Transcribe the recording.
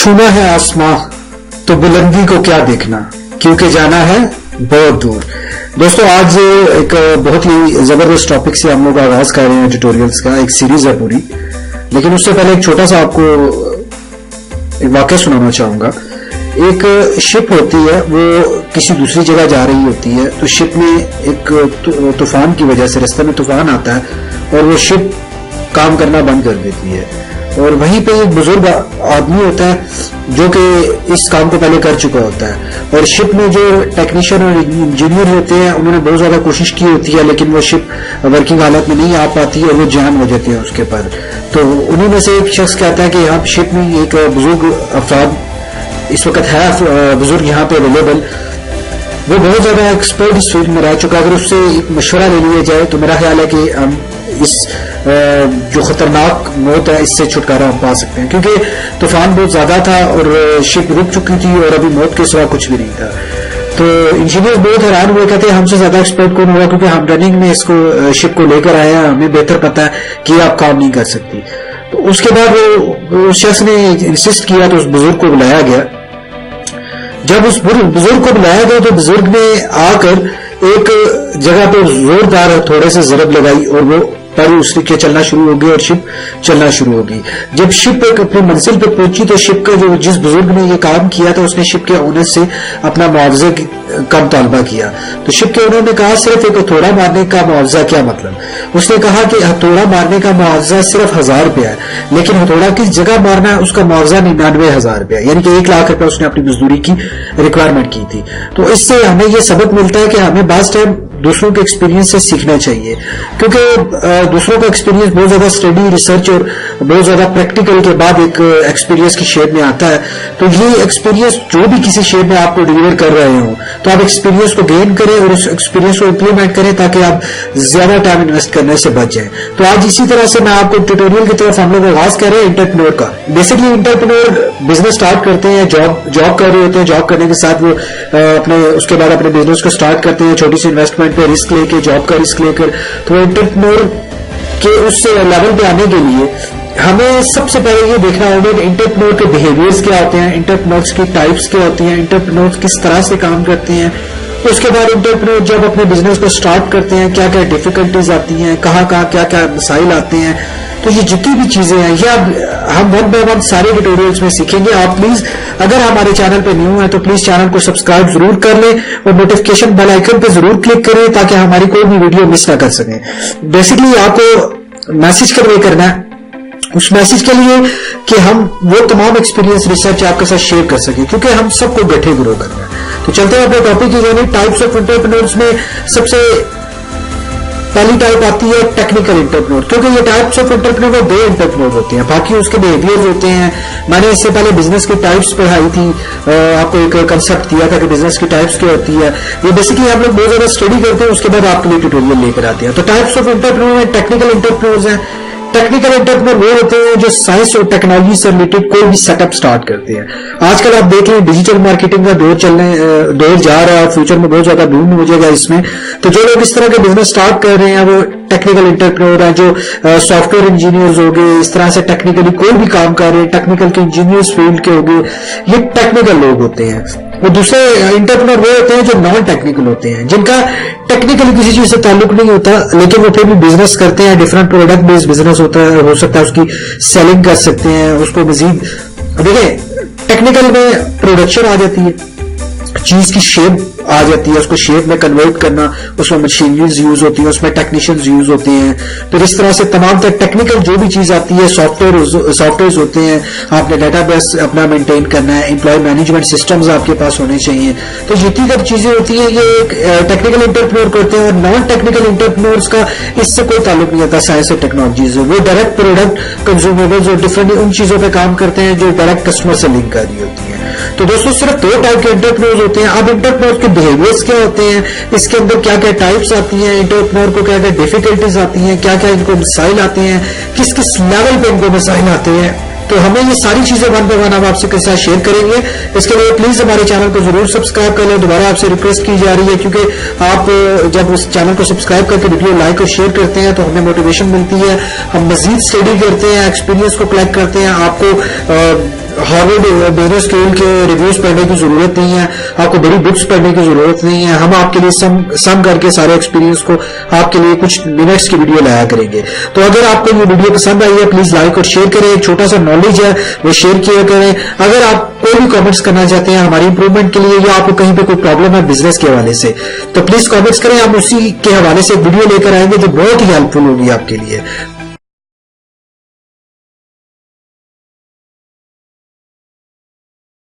چھونا ہے آسماں تو بلندی کو کیا دیکھنا، کیونکہ جانا ہے بہت دور۔ دوستو آج ایک بہت ہی زبردست ٹاپک سے ہم لوگ آغاز کر رہے ہیں ٹیوٹوریلز کا، ایک سیریز ہے پوری، لیکن اس سے پہلے ایک چھوٹا سا آپ کو ایک واقعہ سنانا چاہوں گا۔ ایک شپ ہوتی ہے، وہ کسی دوسری جگہ جا رہی ہوتی ہے، تو شپ میں ایک طوفان کی وجہ سے راستے میں طوفان آتا ہے اور وہ شپ کام کرنا بند کر دیتی ہے، اور وہیں پہ ایک بزرگ آدمی ہوتا ہے جو کہ اس کام کو پہلے کر چکا ہوتا ہے، اور شپ میں جو ٹیکنیشین اور انجینئر ہوتے ہیں انہوں نے بہت زیادہ کوشش کی ہوتی ہے، لیکن وہ شپ ورکنگ حالت میں نہیں آ پاتی اور وہ جام ہو جاتے ہیں اس کے پر۔ تو انہوں میں سے ایک شخص کہتا ہے کہ یہاں شپ میں ایک بزرگ افراد اس وقت ہے، بزرگ یہاں پہ اویلیبل، وہ بہت زیادہ ایکسپرٹ اس فیلڈ میں رہ چکا، اگر اس سے ایک مشورہ لے لیا جائے تو میرا خیال ہے کہ ہم اس جو خطرناک موت ہے اس سے چھٹکارا پا سکتے ہیں، کیونکہ طوفان بہت زیادہ تھا اور شپ رک چکی تھی اور ابھی موت کے سوا کچھ بھی نہیں تھا۔ تو انجینئر بہت حیران ہوئے، کہتے ہیں ہم سے زیادہ ایکسپرٹ کون ہوگا، کیونکہ ہم رننگ میں اس کو شپ کو لے کر آئے ہیں، ہمیں بہتر پتا ہے کہ آپ کام نہیں کر سکتی۔ تو اس کے بعد اس شخص نے انسسٹ کیا تو اس بزرگ کو بلایا گیا۔ جب اس بزرگ کو بلایا گیا تو بزرگ نے آ کر ایک جگہ پہ زوردار تھوڑے سے ضرب لگائی اور وہ پر اس کے چلنا شروع ہو گئی اور شپ چلنا شروع ہو گئی۔ جب شپ اپنی منزل پہ پہنچی تو شپ کا جو جس بزرگ نے یہ کام کیا تھا اس نے شپ کے اونر سے اپنا معاوضے کا مطالبہ کیا، تو شپ کے اونر نے کہا صرف ایک ہتھوڑا مارنے کا معاوضہ کیا مطلب؟ اس نے کہا کہ ہتھوڑا مارنے کا معاوضہ صرف 1000 روپیہ ہے، لیکن ہتھوڑا کس جگہ مارنا ہے اس کا معاوضہ 99,000 روپیہ، یعنی کہ 1,00,000 روپیہ اس نے اپنی مزدوری کی ریکوائرمنٹ کی تھی۔ تو اس سے ہمیں یہ سبق ملتا ہے کہ ہمیں بعض ٹائم دوسروں کے ایکسپیرینس سے سیکھنا چاہیے، کیونکہ دوسروں کا ایکسپیرینس بہت زیادہ اسٹڈی ریسرچ اور بہت زیادہ پریکٹیکل کے بعد ایک ایکسپیرینس کی شیپ میں آتا ہے۔ تو یہ ایکسپیرینس جو بھی کسی شیپ میں آپ کو ڈیلیور کر رہے ہوں تو آپ ایکسپیرینس کو گین کریں اور اس ایکسپیرینس کو امپلیمنٹ کریں تاکہ آپ زیادہ ٹائم انویسٹ کرنے سے بچ جائیں۔ تو آج اسی طرح سے میں آپ کو ٹیوٹوریل کی طرف ہم لوگ آغاز کر رہے ہیں انٹرپرینور کا۔ بیسکلی انٹرپرینور بزنس اسٹارٹ کرتے ہیں، جاب کر رہے ہوتے ہیں، جاب کرنے کے ساتھ وہ اپنے اس کے بعد اپنے بزنس کو اسٹارٹ کرتے ہیں چھوٹی سی انویسٹمنٹ پہ رسک لے کے، جاب کا رسک لے کر۔ تو انٹرپرینور کہ اس لیول پہ آنے کے لیے ہمیں سب سے پہلے یہ دیکھنا ہوگا کہ انٹرپرینور کے بیہیویئرز کیا ہوتے ہیں، انٹرپرینورز کی ٹائپس کیا ہوتی ہیں، انٹرپرینور کس طرح سے کام کرتے ہیں۔ اس کے بعد انٹرپرینور جب اپنے بزنس کو سٹارٹ کرتے ہیں کیا کیا ڈیفیکلٹیز آتی ہیں، کہاں کیا کیا مسائل آتے ہیں۔ تو یہ جتنی بھی چیزیں ہیں یہ ہم ون بائی ون سارے ٹیوٹوریلز میں سیکھیں گے۔ آپ پلیز اگر ہمارے چینل پہ نیو ہیں تو پلیز چینل کو سبسکرائب ضرور کر لیں اور نوٹیفیکیشن بیل آئیکن پہ ضرور کلک کریں تاکہ ہماری کوئی بھی ویڈیو مس نہ کر سکیں۔ بیسکلی آپ کو میسج کنوے کرنا ہے، اس میسج کے لیے کہ ہم وہ تمام ایکسپیرینس ریسرچ آپ کے ساتھ شیئر کر سکیں، کیونکہ ہم سب کو بیٹھے گرو کرنا ہے۔ تو چلتے ہیں اپنے ٹاپک کی جانب۔ ٹائپس آف انٹرپرینورز میں سب سے پہلی ٹائپ آتی ہے ٹیکنیکل انٹرپرینور، کیونکہ یہ ٹائپس آف انٹرپرینور 2 انٹرپرینور ہوتے ہیں، باقی اس کے بیہیویئر ہوتے ہیں۔ میں نے اس سے پہلے بزنس کی ٹائپس پڑھائی تھی، آپ کو ایک کنسپٹ دیا تھا کہ بزنس کی ٹائپس کیا ہوتی ہے۔ یہ بیسکلی ہم لوگ بہت زیادہ اسٹڈی کرتے ہیں، اس کے بعد آپ کے لیے ٹیوٹوریل لے کر آتے ہیں۔ تو ٹائپس آف انٹرپرینور میں ٹیکنیکل انٹرپرینورز ہیں۔ ٹیکنیکل انٹرپرینور وہ ہوتے ہیں جو سائنس اور ٹیکنالوجی سے ریلیٹڈ کوئی بھی سیٹ اپ سٹارٹ کرتے ہیں۔ آج کل آپ دیکھ لیں ڈیجیٹل مارکیٹنگ کا دور جا رہا ہے اور فیوچر میں بہت زیادہ بوم ہو جائے گا اس میں۔ تو جو لوگ اس طرح کے بزنس سٹارٹ کر رہے ہیں وہ ٹیکنیکل انٹرپرینور ہیں، جو سافٹ ویئر انجینئرز ہو گئے، اس طرح سے ٹیکنیکلی کوئی بھی کام کر رہے ہیں، ٹیکنیکل کے انجینئرز فیلڈ کے ہو گئے، یہ ٹیکنیکل لوگ ہوتے ہیں۔ اور دوسرے انٹرپرینور وہ ہوتے ہیں جو نان ٹیکنیکل ہوتے ہیں، جن کا ٹیکنیکلی کسی چیز سے تعلق نہیں ہوتا لیکن وہ پھر بھی بزنس کرتے ہیں، ڈفرنٹ پروڈکٹ بیسڈ بزنس ہو سکتا ہے، اس کی سیلنگ کر سکتے ہیں، اس کو مزید دیکھیں ٹیکنیکل میں پروڈکشن آ جاتی ہے، چیز کی شیپ آ جاتی ہے، اس کو شیپ میں کنورٹ کرنا، اس میں مشینریز یوز ہوتی ہیں، اس میں ٹیکنیشینز یوز ہوتے ہیں۔ پھر اس طرح سے تمام تر ٹیکنیکل جو بھی چیز آتی ہے، سافٹ ویئرز ہوتے ہیں، آپ نے ڈیٹا بیس اپنا مینٹین کرنا ہے، امپلائی مینجمنٹ سسٹمز آپ کے پاس ہونے چاہیے۔ تو جتنی تر چیزیں ہوتی ہیں یہ ایک ٹیکنیکل انٹرپرینور کرتے ہیں، اور نان ٹیکنیکل انٹرپرینورز کا اس سے کوئی تعلق نہیں ہوتا سائنس اور ٹیکنالوجی سے۔ وہ ڈائریکٹ پروڈکٹ کنزیومیبلز اور ڈفرنٹ ان چیزوں پہ کام کرتے ہیں جو ڈائریکٹ کسٹمر سے لنک کر رہی ہوتی ہیں۔ تو دوستوں صرف 2 ٹائپ کے انٹرپرینورز ہوتے ہیں۔ اب انٹرپرینور کے بیہیویئرز کیا ہوتے ہیں، اس کے اندر کیا کیا ٹائپس آتی ہیں، انٹرپرینور کو کیا کیا ڈیفیکلٹیز آتی ہیں، کیا کیا ان کو مسائل آتے ہیں، کس کس لیول پہ ان کو مسائل آتے ہیں، تو ہمیں یہ ساری چیزیں ون بائی ون ہم آپ کے ساتھ شیئر کریں گے۔ اس کے لیے پلیز ہمارے چینل کو ضرور سبسکرائب کر لیں، دوبارہ آپ سے ریکویسٹ کی جا رہی ہے، کیونکہ آپ جب اس چینل کو سبسکرائب کر کے ویڈیو لائک اور شیئر کرتے ہیں تو ہمیں موٹیویشن ملتی ہے، ہم مزید اسٹڈی کرتے ہیں، ایکسپیرینس کو کلیکٹ کرتے ہیں، آپ کو ہارورڈ بزنس اسکول کے ریویوز پڑھنے کی ضرورت نہیں ہے, آپ کو بڑی بکس پڑھنے کی ضرورت نہیں ہے. ہم آپ کے لیے سم کر کے سارے ایکسپیرینس کو آپ کے لیے کچھ منٹس کی ویڈیو لایا کریں گے. تو اگر آپ کو یہ ویڈیو پسند آئی ہے پلیز لائک اور شیئر کریں. ایک چھوٹا سا نالج ہے وہ شیئر کیا کریں. اگر آپ کوئی بھی کامنٹس کرنا چاہتے ہیں ہماری امپروومنٹ کے لیے, یا آپ کو کہیں پہ کوئی پرابلم ہے بزنس کے حوالے سے, تو پلیز کامنٹس کریں. ہم اسی کے حوالے سے ایک ویڈیو لے کر آئیں گے جو بہت ہی ہیلپ فل ہوگی آپ کے لیے.